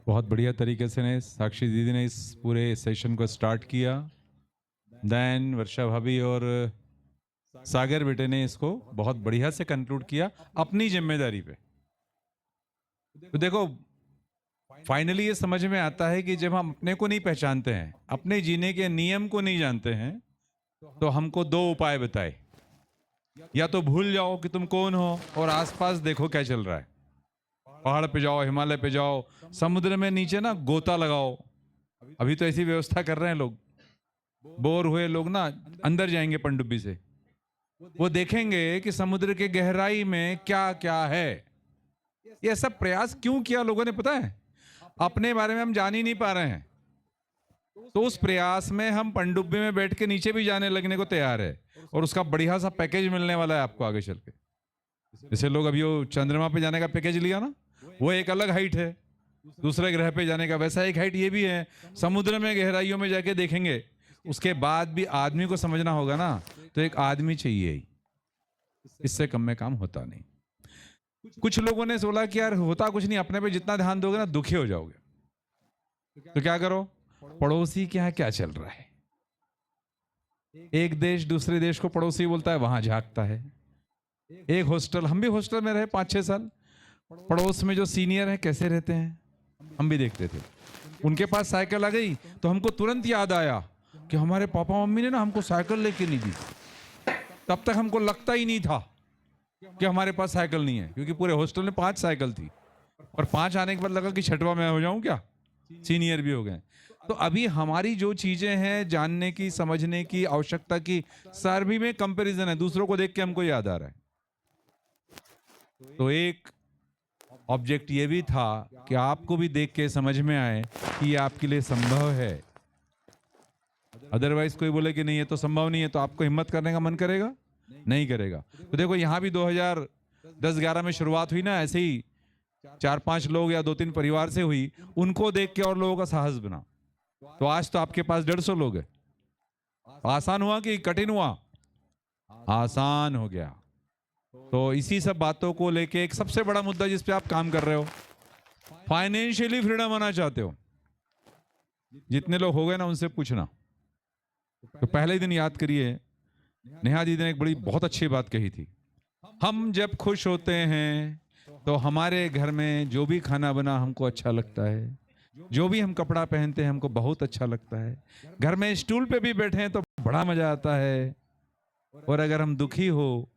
बहुत बढ़िया तरीके से ने साक्षी दीदी ने इस पूरे सेशन को स्टार्ट किया। देन वर्षा भाभी और सागर बेटे ने इसको बहुत बढ़िया से कंक्लूड किया अपनी जिम्मेदारी पे। तो देखो, फाइनली ये समझ में आता है कि जब हम अपने को नहीं पहचानते हैं, अपने जीने के नियम को नहीं जानते हैं, तो हमको दो उपाय बताए। या तो भूल जाओ कि तुम कौन हो और आसपास देखो क्या चल रहा है। पहाड़ पे जाओ, हिमालय पे जाओ, समुद्र में नीचे ना गोता लगाओ। अभी तो ऐसी व्यवस्था कर रहे हैं लोग। बोर हुए लोग ना अंदर जाएंगे पनडुब्बी से, वो देखेंगे कि समुद्र के गहराई में क्या क्या है। ये सब प्रयास क्यों किया लोगों ने पता है? अपने बारे में हम जान ही नहीं पा रहे हैं, तो उस प्रयास में हम पनडुब्बी में बैठ के नीचे भी जाने लगने को तैयार है, और उसका बढ़िया सा पैकेज मिलने वाला है आपको आगे चल के। जैसे लोग अभी वो चंद्रमा पे जाने का पैकेज लिया ना, वो एक अलग हाइट है। दूसरे ग्रह पे जाने का वैसा एक हाइट ये भी है। समुद्र में गहराइयों में जाके देखेंगे। उसके बाद भी आदमी को समझना होगा ना, तो एक आदमी चाहिए ही, इससे कम में काम होता नहीं। कुछ लोगों ने बोला कि यार होता कुछ नहीं, अपने पे जितना ध्यान दोगे ना दुखी हो जाओगे। तो क्या करो, पड़ोसी के यहाँ क्या चल रहा है। एक देश दूसरे देश को पड़ोसी बोलता है, वहां झांकता है। एक हॉस्टल, हम भी हॉस्टल में रहे 5-6 साल, पड़ोस में जो सीनियर है कैसे रहते हैं हम भी देखते थे। उनके पास साइकिल आ गई तो हमको तुरंत याद आया कि हमारे पापा मम्मी ने ना हमको साइकिल लेके नहीं दी। तब तक हमको लगता ही नहीं था कि हमारे पास साइकिल नहीं है, क्योंकि पूरे हॉस्टल में 5 साइकिल थी, और 5 आने के बाद लगा कि छठवा मैं हो जाऊं क्या, सीनियर भी हो गए। तो अभी हमारी जो चीजें हैं जानने की, समझने की, आवश्यकता की, सार्वी में कंपैरिजन है, दूसरों को देख के हमको याद आ रहा है। तो एक ऑब्जेक्ट ये भी था कि आपको भी देख के समझ में आए कि ये आपके लिए संभव है। अदरवाइज कोई बोले कि नहीं ये तो संभव नहीं है, तो आपको हिम्मत करने का मन करेगा नहीं करेगा। तो देखो यहाँ भी 2010-11 में शुरुआत हुई ना, ऐसे ही 4-5 लोग या 2-3 परिवार से हुई, उनको देख के और लोगों का साहस बना। तो आज तो आपके पास 150 लोग हैं। आसान हुआ कि कठिन हुआ? आसान हो गया। तो इसी सब बातों को लेके एक सबसे बड़ा मुद्दा जिस पे आप काम कर रहे हो, फाइनेंशियली फ्रीडम होना चाहते हो। जितने लोग हो गए ना उनसे पूछना। तो पहले ही दिन याद करिए, नेहा दीदी ने एक बड़ी बहुत अच्छी बात कही थी। हम जब खुश होते हैं तो हमारे घर में जो भी खाना बना हमको अच्छा लगता है, जो भी हम कपड़ा पहनते हैं हमको बहुत अच्छा लगता है, घर में स्टूल पे भी बैठे हैं तो बड़ा मजा आता है। और अगर हम दुखी हो,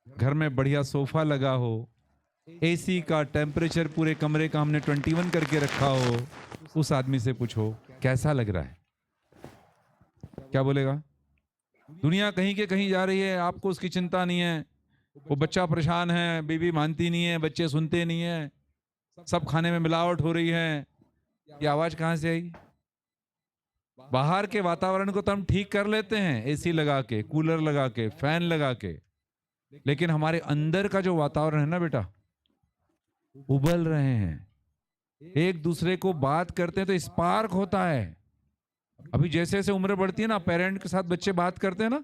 घर में बढ़िया सोफा लगा हो, एसी का टेम्परेचर पूरे कमरे का हमने 21 करके रखा हो, उस आदमी से पूछो कैसा लग रहा है, क्या बोलेगा? दुनिया कहीं के कहीं जा रही है, आपको उसकी चिंता नहीं है। वो बच्चा परेशान है, बीवी मानती नहीं है, बच्चे सुनते नहीं है, सब खाने में मिलावट हो रही है। ये आवाज कहां से आई? बाहर के वातावरण को तो हम ठीक कर लेते हैं, एसी लगा के, कूलर लगा के, फैन लगा के, लेकिन हमारे अंदर का जो वातावरण है ना बेटा, उबल रहे हैं। एक दूसरे को बात करते हैं तो स्पार्क होता है। अभी जैसे जैसे उम्र बढ़ती है ना, पेरेंट के साथ बच्चे बात करते हैं ना,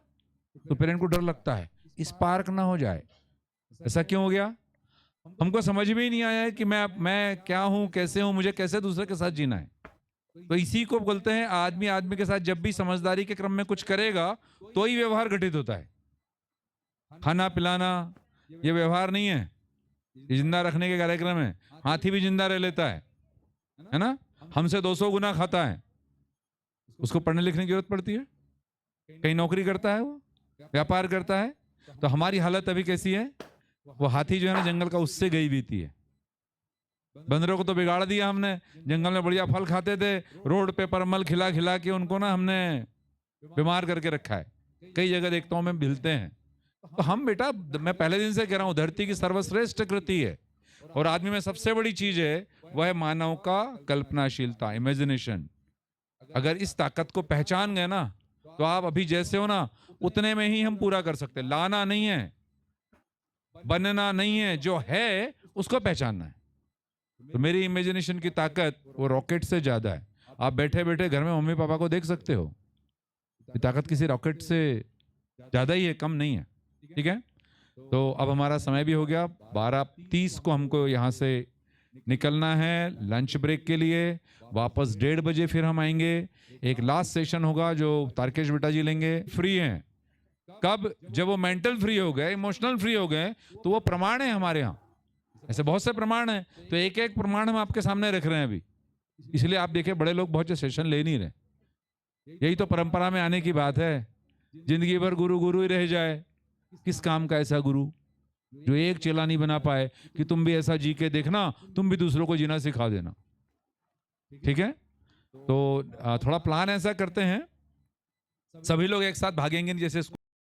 तो पेरेंट को डर लगता है स्पार्क ना हो जाए। ऐसा क्यों हो गया? हमको समझ में ही नहीं आया है कि मैं क्या हूं, कैसे हूं, मुझे कैसे दूसरे के साथ जीना है। तो इसी को बोलते हैं, आदमी आदमी के साथ जब भी समझदारी के क्रम में कुछ करेगा तो ही व्यवहार घटित होता है। खाना पिलाना ये व्यवहार नहीं है, ये जिंदा रखने के कार्यक्रम है। हाथी भी जिंदा रह लेता है ना? हमसे 200 गुना खाता है, उसको पढ़ने लिखने की जरूरत पड़ती है, कहीं नौकरी करता है, वो व्यापार करता है। तो हमारी हालत अभी कैसी है? वो हाथी जो है ना जंगल का, उससे गई बीती है। बंदरों को तो बिगाड़ दिया हमने, जंगल में बढ़िया फल खाते थे, रोड पे परमल खिला खिला के उनको ना हमने बीमार करके रखा है। कई जगह देखता हूं मैं मिलते हैं। तो हम बेटा, मैं पहले दिन से कह रहा हूं, धरती की सर्वश्रेष्ठ कृति है, और आदमी में सबसे बड़ी चीज है वह है मानव का कल्पनाशीलता, इमेजिनेशन। अगर इस ताकत को पहचान गए ना, तो आप अभी जैसे हो ना उतने में ही हम पूरा कर सकते हैं। लाना नहीं है, बनना नहीं है, जो है उसको पहचानना है। तो मेरी इमेजिनेशन की ताकत वो रॉकेट से ज्यादा है। आप बैठे बैठे घर में मम्मी पापा को देख सकते हो, ये ताकत किसी रॉकेट से ज्यादा ही है, कम नहीं है। ठीक है, तो अब हमारा समय भी हो गया, 12:30 को हमको यहाँ से निकलना है लंच ब्रेक के लिए। वापस 1:30 बजे फिर हम आएंगे। एक लास्ट सेशन होगा जो तारकेश बेटा जी लेंगे। फ्री हैं कब? जब वो मेंटल फ्री हो गए, इमोशनल फ्री हो गए, तो वो प्रमाण है हमारे यहाँ। ऐसे बहुत से प्रमाण हैं, तो एक एक प्रमाण हम आपके सामने रख रहे हैं अभी। इसलिए आप देखें बड़े लोग बहुत से सेशन ले नहीं रहे। यही तो परंपरा में आने की बात है। जिंदगी भर गुरु गुरु ही रह जाए, किस काम का ऐसा गुरु जो एक चेला नहीं बना पाए कि तुम भी ऐसा जी के देखना, तुम भी दूसरों को जीना सिखा देना। ठीक है, तो थोड़ा प्लान ऐसा करते हैं, सभी लोग एक साथ भागेंगे जैसे